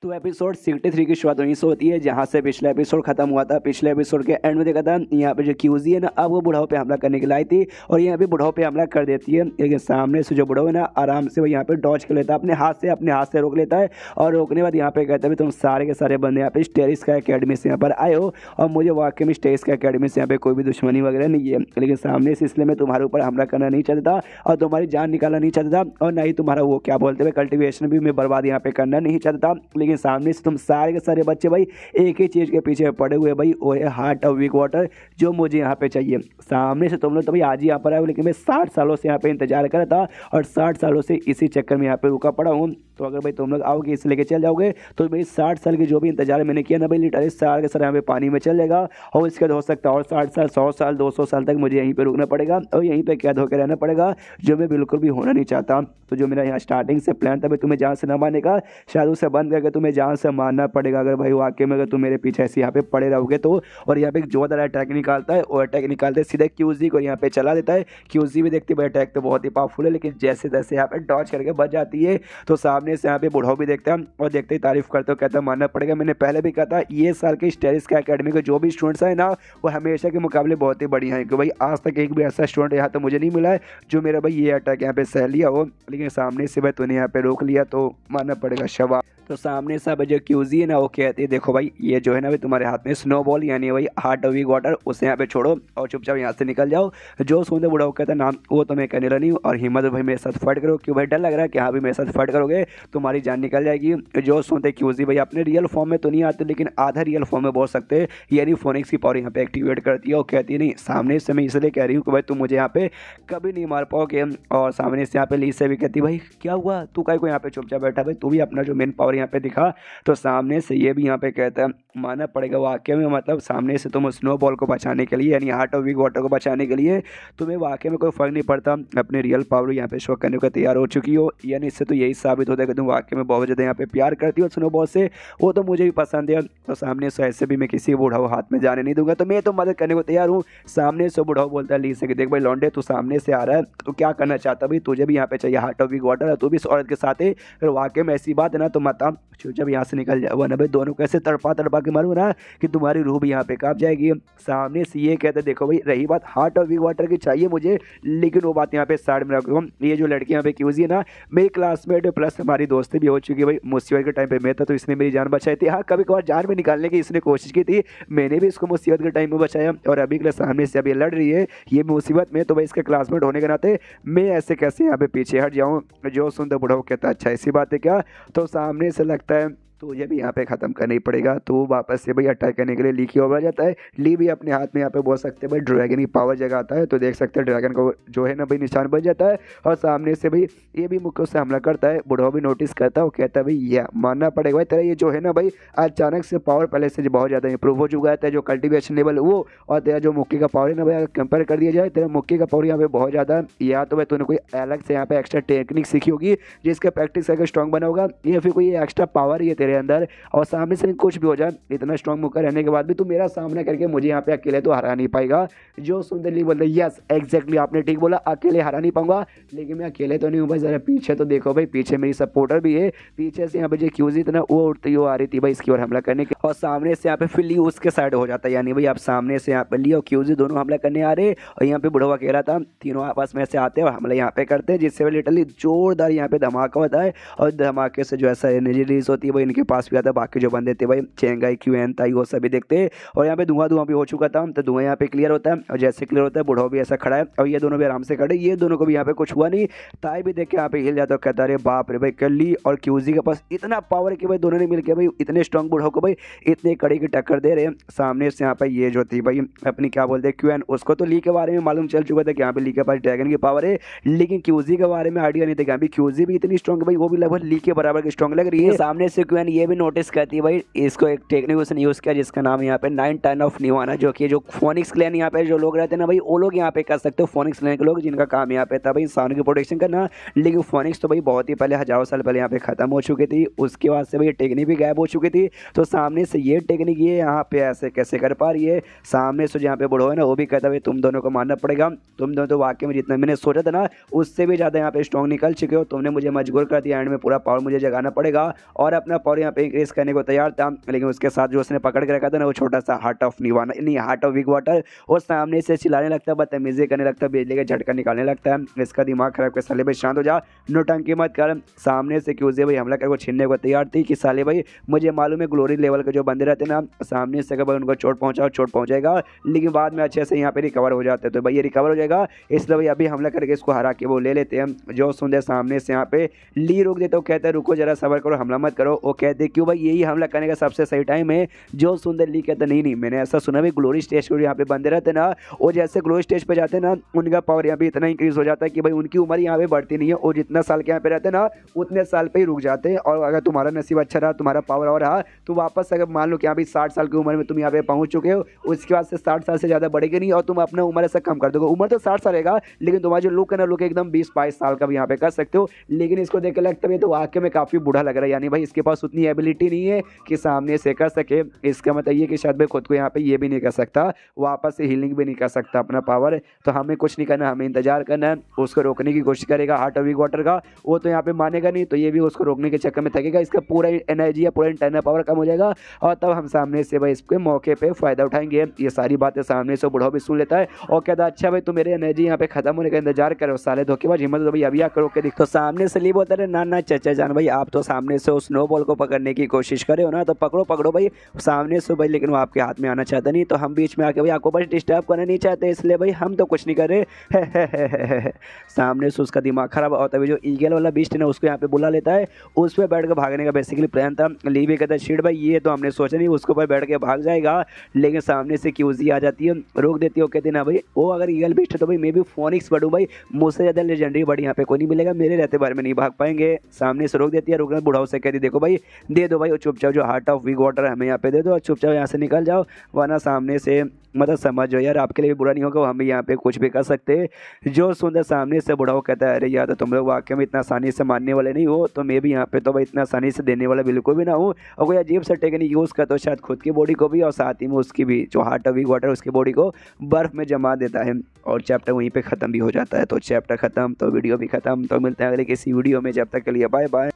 तो एपिसोड 63 की शुरुआत वहीं से होती है जहां से पिछला एपिसोड खत्म हुआ था। पिछले एपिसोड के एंड में देखा था यहाँ पे जो क्यूजी है ना, अब वो बुढ़ाओ पे हमला करने के लिए आई थी और यहाँ पे बुढ़ाओ पे हमला कर देती है। लेकिन सामने से जो बुढ़ाओ है ना, आराम से वो यहाँ पे डॉज कर लेता है, अपने हाथ से रोक लेता है। और रोकने के बाद यहाँ पे कहता है तुम सारे के सारे बंदे यहाँ पे स्टेरिस का अकेडमी से यहाँ पर आए हो और मुझे वाकई में स्टेरिस का अकेडमी से यहाँ पे कोई भी दुश्मनी वगैरह नहीं है, लेकिन सामने से इसलिए मैं तुम्हारे ऊपर हमला करना नहीं चाहता और तुम्हारी जान निकालना नहीं चाहता और ना ही तुम्हारा वो क्या बोलते हुए कल्टिवेशन भी मैं बर्बाद यहाँ पे करना नहीं चाहता। लेकिन सामने से तुम सारे के सारे बच्चे भाई एक ही चीज़ के पीछे पड़े हुए भाई, वो है हार्ट ऑफ वीक वाटर जो मुझे यहाँ पे चाहिए। सामने से तुम लोग तो भाई आज ही यहाँ पर आए हो, लेकिन मैं 60 सालों से यहाँ पे इंतजार कर रहा था और 60 सालों से इसी चक्कर में यहाँ पे रुका पड़ा हूँ। तो अगर भाई तुम लोग आओगे इसे लेके चल जाओगे तो भाई 60 साल की जो भी इंतजार मैंने किया ना भाई, लिटरली सारे के सारे यहाँ पे पानी में चल जाएगा और इसके बाद हो सकता है और 60 साल 100 साल 200 साल तक मुझे यहीं पे रुकना पड़ेगा और यहीं पे कैद होकर रहना पड़ेगा, जो मैं बिल्कुल भी होना नहीं चाहता। तो जो मेरा यहाँ स्टार्टिंग से प्लान था भाई तुम्हें जान से न मारने का, शायद उसे बंद करके तुम्हें जान से मारना पड़ेगा अगर भाई वाकई में अगर तुम मेरे पीछे ऐसे यहाँ पे पड़े रहोगे तो। और यहाँ पे एक जोरदार अटैक निकालता है और अटैक निकालते सीधे क्यूजी को यहाँ पे चला देता है। क्यूजी भी देखती भाई अटैक तो बहुत ही पावरफुल है, लेकिन जैसे तैसे यहाँ पे डॉज करके बच जाती है। तो सामने से यहाँ पे बुढ़ाओ भी देखता है और देखते ही तारीफ करते हो, कहता है मानना पड़ेगा, मैंने पहले भी कहा था ये साल के स्टेरिस का अकेडमी के जो भी स्टूडेंट्स हैं ना वो हमेशा के मुकाबले बहुत ही बढ़िया है, कि भाई आज तक एक भी ऐसा स्टूडेंट यहाँ तो मुझे नहीं मिला है जो मेरा भाई ये अटैक यहाँ पे सह लिया हो। लेकिन सामने से भाई तूने यहाँ पे रोक लिया तो मानना पड़ेगा शाबाश। तो सामने से जो क्यूजी है ना वो कहती है देखो भाई ये जो है ना भाई तुम्हारे हाथ में स्नोबॉल यानी भाई हार्ट ऑफ वीक वाटर, उसे यहाँ पे छोड़ो और चुपचाप यहाँ से निकल जाओ। जो सुनते बुढ़ा कहता है नाम वो तो मैं कहने लगा नहीं, और हिम्मत भाई मेरे साथ फाइट करो, क्यों भाई डर लग रहा है कि हाँ भाई मेरे साथ फाइट करोगे तुम्हारी जान निकल जाएगी। जो सुनते क्यूजी भाई अपने रियल फॉर्म में तो नहीं आते लेकिन आधा रियल फॉर्म में बोल सकते हैं, यानी फोनिक्स की पावर यहाँ पे एक्टिवेट करती है और कहती है नहीं सामने से मैं इसलिए कह रही हूँ कि भाई तुम मुझे यहाँ पे कभी नहीं मार पाओगे। और सामने से यहाँ पे ली से भी कहती भाई क्या हुआ तू काय को यहाँ पे चुपचाप बैठा, भाई तू भी अपना जो मेन पावर यहाँ पे दिखा। तो सामने से ये भी यहाँ पे कहता है मानना पड़ेगा वाकई में, मतलब सामने से तुम स्नोबॉल को बचाने के लिए यानी हार्ट ऑफ वीक वाटर को बचाने के लिए तुम्हें वाकई में कोई फर्क नहीं पड़ता, अपने रियल पावर यहाँ पे शो करने को तैयार हो चुकी हो। यानी इससे तो यही साबित होता है कि तुम वाकई में बहुत ज़्यादा यहाँ पे प्यार करती हो स्नोबॉल से, वो तो मुझे भी पसंद है। तो सामने से ऐसे भी मैं किसी बुढ़ाओ हाथ में जाने नहीं दूंगा, तो मैं तो मदद करने को तैयार हूँ। सामने से बुढ़ाओ बोलता है ली से कि देख भाई लौंडे तू सामने से आ रहा है तो क्या करना चाहता भाई, तुझे भी यहाँ पे चाहिए हार्ट ऑफ वीक वाटर, तू भी इस औरत के साथ है, अगर वाकई में ऐसी बात है ना तो मत जब यहाँ से निकल जाए वरना भाई दोनों कैसे तड़पा के मारूँ ना कि तुम्हारी रूह भी यहाँ पे काँप जाएगी। सामने से ये कहते देखो भाई रही बात हार्ट ऑफ वीक वाटर की चाहिए मुझे, लेकिन वो बात यहाँ पे साइड में रखो। ये जो लड़की यहाँ पे क्यूजी है ना मेरी क्लासमेट प्लस हमारी दोस्ती भी हो चुकी है भाई, मुसीबत के टाइम पे मैं था तो इसने मेरी जान बचाई थी। हाँ कभी कभार जान में निकालने की इसने कोशिश की थी, मैंने भी इसको मुसीबत के टाइम में बचाया और अभी के लिए सामने से अभी लड़ रही है ये मुसीबत में, तो भाई इसके क्लासमेट होने के नाते मैं ऐसे कैसे यहाँ पे पीछे हट जाऊँ। जो सुनते बुढ़ाओ कहता है अच्छा ऐसी बात है क्या, तो सामने से लगता है तुझे भी यहाँ पे ख़त्म करना ही पड़ेगा। तो वापस से भाई अटैक करने के लिए ली की ओर बढ़ जाता है। ली भी अपने हाथ में यहाँ पे बोल सकते हैं भाई ड्रैगन की पावर जगाता है, तो देख सकते हैं ड्रैगन को जो है ना भाई निशान बन जाता है और सामने से भाई ये भी मुख्य से हमला करता है। बुढ़ाओ भी नोटिस करता है, वो कहता है भाई ये मानना पड़ेगा भाई तेरा ये जो है ना भाई अचानक से पावर पहले से बहुत ज़्यादा इंप्रूव हो चुका है, जो कल्टिवेशन लेवल वो और तेरा जो मुक्की का पावर है ना भाई अगर कंपेयर कर दिया जाए तेरा मुक्की का पावर यहाँ पे बहुत ज़्यादा, या तो भाई तूने कोई अलग से यहाँ पे एक्स्ट्रा टेक्निक सीखी होगी जिसका प्रैक्टिस करके स्ट्रॉन्ग बना होगा, या फिर कोई एक्स्ट्रा पावर ही है तेरे अंदर और सामने से कुछ भी हो जाए इतना स्ट्रॉन्ग मुक्का रहने के बाद भी तू मेरा सामना करके मुझे यहाँ पे अकेले तो हरा नहीं पाएगा। जो सुंदरली बोलते यस एग्जैक्टली आपने ठीक बोला, अकेले हरा नहीं पाऊंगा, लेकिन मैं अकेले तो नहीं हूँ भाई, जरा पीछे तो देखो भाई, पीछे मेरी सपोर्टर भी है। पीछे से यहाँ पे जो क्यूजी इतना वो उड़ती हुई आ रही थी भाई इसकी ओर हमला करने की, और सामने से यहाँ पे फिर ली उसके साइड हो जाता है, यानी भाई आप सामने से यहाँ पे ली और क्यूजी दोनों हमला करने आ रहे और यहाँ पे बुढ़वा अकेला था, तीनों आपस में से आते हैं और हमला यहाँ पे करते हैं जिससे लिटरली जोरदार यहाँ पे धमाका होता है और धमाके से जो ऐसा एनर्जी रिलीज होती है भाई इनके पास भी आता है। बाकी जो बंदे थे भाई चेंगाई क्यूएन ताई वो सभी देखते हैं और यहाँ पे धुआं भी हो चुका था, तो धुआं यहाँ पे क्लियर होता है और जैसे क्लियर होता है बुढ़ाओ भी ऐसा खड़ा है और ये दोनों भी आराम से खड़े, ये दोनों को भी यहाँ पे कुछ हुआ नहीं। ताई भी देख के यहाँ पे हिल जाता है, कहता अरे बाप रे भाई कर ली, और क्यूजी के पास इतना पावर है कि भाई दोनों ने मिलकर भाई इतने स्ट्रॉन्ग बुढ़ाओ को भाई इतने कड़ी की टक्कर दे रहे हैं। सामने से यहाँ पे ये जो थी भाई अपनी क्या बोलते हैं क्यूएन, उसको तो ली के बारे में मालूम चल चुका था कि यहाँ पे ली के पास ड्रैगन की पावर है, लेकिन क्यूजी के बारे में आइडिया नहीं था कि क्यूजी भी इतनी स्ट्रॉन्ग भाई वो भी लगभग ली के बराबर की स्ट्रॉन्ग लग रही है। सामने से क्यूएन ये भी नोटिस करती है भाई इसको एक टेक्निक उसने यूज़ किया जिसका नाम यहाँ पे 9 टन ऑफ निवाना, जो कि जो फोनिक्स क्लैन यहाँ पे जो लोग रहते हैं ना भाई वो लोग यहाँ पे कर सकते हो, फोनिक्स क्लैन के लोग जिनका काम यहाँ पे था भाई इंसानों की प्रोटेक्शन करना, लेकिन फोनिक्स तो भाई बहुत ही पहले हजारों साल पहले यहाँ पे खत्म हो चुकी थी, उसके बाद से भाई टेक्निक भी गायब हो चुकी थी। तो सामने से ये टेक्निक ये यहाँ पे ऐसे कैसे कर पा रही है। सामने से जहाँ पे बुढ़ो है ना वो भी कहता है तुम दोनों को मानना पड़ेगा, तुम दोनों तो वाकई में जितना मैंने सोचा था ना उससे भी ज़्यादा यहाँ पे स्ट्रॉन्ग निकल चुके हो, तुमने मुझे मजबूर कर दिया, एंड में पूरा पावर मुझे जगाना पड़ेगा और अपना पावर यहाँ पे इंक्रीज करने को तैयार था, लेकिन उसके साथ जो उसने पकड़ के रखा था ना वो छोटा सा हार्ट ऑफ निवाना नहीं हार्ट ऑफ विग वाटर, वो सामने से चिल्लाने लगता है, बदतमीजी करने लगता है, बिजली का झटका निकालने लगता है। इसका दिमाग खराब कर साले भाई शांत हो जा, नोटंकी मत कर। सामने से क्यूजे भाई हमला करके छीनने को तैयार थी कि साले भाई मुझे मालूम है ग्लोरी लेवल के जो बंदे रहते ना सामने से भाई उनको चोट पहुंचाएगा, लेकिन बाद में अच्छे से यहाँ पे रिकवर हो जाते हैं। तो भाई ये रिकवर हो जाएगा, इसलिए भाई अभी हमला करके इसको हरा के वो ले लेते हैं। जो सुंदर सामने से यहाँ पे ली रोक देते, कहते हैं रुको जरा सबर करो, हमला मत करो। वो कहते क्यों भाई यही हमला करने का सबसे सही टाइम है। जो सुंदर ली कहते नहीं मैंने ऐसा सुना भाई ग्लोरी स्टेज पर यहाँ पे बंदे रहते ना, वो जैसे ग्लोरी स्टेज पे जाते ना उनका पावर यहाँ पे इतना इंक्रीज हो जाता है कि भाई उनकी उम्र यहाँ पे बढ़ती नहीं है, और जितना साल के यहाँ पे रहते ना उतने साल पे ही रुक जाते हैं। और अगर तुम्हारा नसीब अच्छा रहा, तुम्हारा पावर और रहा, तो वापस अगर मान लो कि यहाँ पे 60 साल की उम्र में तुम यहाँ पे पहुंच चुके हो, उसके बाद से 60 साल से ज़्यादा बढ़ेगी नहीं और तुम अपना उम्र ऐसा कम कर दोगे। उम्र तो 60 साल रहेगा, लेकिन तुम्हारा जो लुक है ना लुक एकदम 20-22 साल का भी यहाँ पे कर सकते हो। लेकिन इसको देख के लगता है तो वाकई में काफ़ी बूढ़ा लग रहा है, यानी भाई इसके पास उतनी एबिलिटी नहीं है कि सामने से कर सके। इसका मतलब ये कि शायद भाई खुद को यहाँ पे ये भी नहीं कर सकता, वापस से हीलिंग भी नहीं कर सकता अपना पावर। तो हमें कुछ नहीं करना, हमें इंतजार करना है। उसको रोकने की कोशिश करेगा हार्ट ऑफ विग वाटर का, वो तो यहाँ पे मानेगा नहीं, तो ये भी उसको रोकने के चक्कर में थकेगा, इसका पूरा एनर्जी या पूरा इंटरनल पावर कम हो जाएगा, और तब हम सामने से भाई इसके मौके पे फ़ायदा उठाएंगे। ये सारी बातें सामने से बुढ़ा भी सुन लेता है और कहता है अच्छा भाई तो मेरे एनर्जी यहाँ पे खत्म होने का इंतजार करो, साले धोखेबाज, हिम्मत तो भाई अभी आकर रोक के दिख। तो सामने से ली बोलता है ना चाचा जान भाई आप तो सामने से उस स्नो बॉल को पकड़ने की कोशिश करे हो ना, तो पकड़ो भाई सामने से भाई, लेकिन वो आपके हाथ में आना चाहता नहीं, तो हम बीच में आके भाई आपको बस डिस्टर्ब करना नहीं चाहते, इसलिए भाई हम तो कुछ नहीं कर रहे। सामने से उसका दिमाग खराब होता है। जो ईगल वाला बीस्ट है ना उसको यहाँ पे बुला लेता है, उस पर बैठ के भागने का बेसिकली प्लान था। ली भी कहता है शीट भाई ये तो हमने सोचा नहीं, उसको पर बैठ के भाग जाएगा, लेकिन सामने से क्यूजी आ जाती है, रोक देती है। वो कहती है ना भाई वो अगर ईगल बीस्ट है तो भाई मैं भी फोनिक्स बढ़ूँ भाई, मुझसे ज़्यादा लेजेंडरी बड़ी यहाँ पे कोई नहीं मिलेगा, मेरे रहते बारे में नहीं भाग पाएंगे। सामने से रोक देती है, रुकना बुढ़ाओ से कहती देखो भाई दे दो भाई वो चुपचाप जो हार्ट ऑफ विग वाटर हमें यहाँ पे दे दो और चुपचाप यहाँ से निकल जाओ, वरना सामने से मतलब समझो यार आपके लिए भी बुरा नहीं होगा, हम भी यहाँ पे कुछ भी कर सकते हैं। जो सुंदर सामने से बुढ़ाओ कहता है अरे यार तो तुम लोग वाकई में इतना आसानी से मानने वाले नहीं हो, तो मैं भी यहाँ पे तो भाई इतना आसानी से देने वाला बिल्कुल भी ना हूँ। और कोई अजीब सा टेक्निक यूज़ करता हो शायद खुद की बॉडी को भी और साथ ही में उसकी भी जो हार्ट ऑफ विग वाटर उसकी बॉडी को बर्फ़ में जमा देता है, और चैप्टर वहीं पर ख़त्म भी हो जाता है। तो चैप्टर ख़त्म तो वीडियो भी ख़त्म। तो मिलते हैं अगले किसी वीडियो में, जब तक के लिए बाय बाय।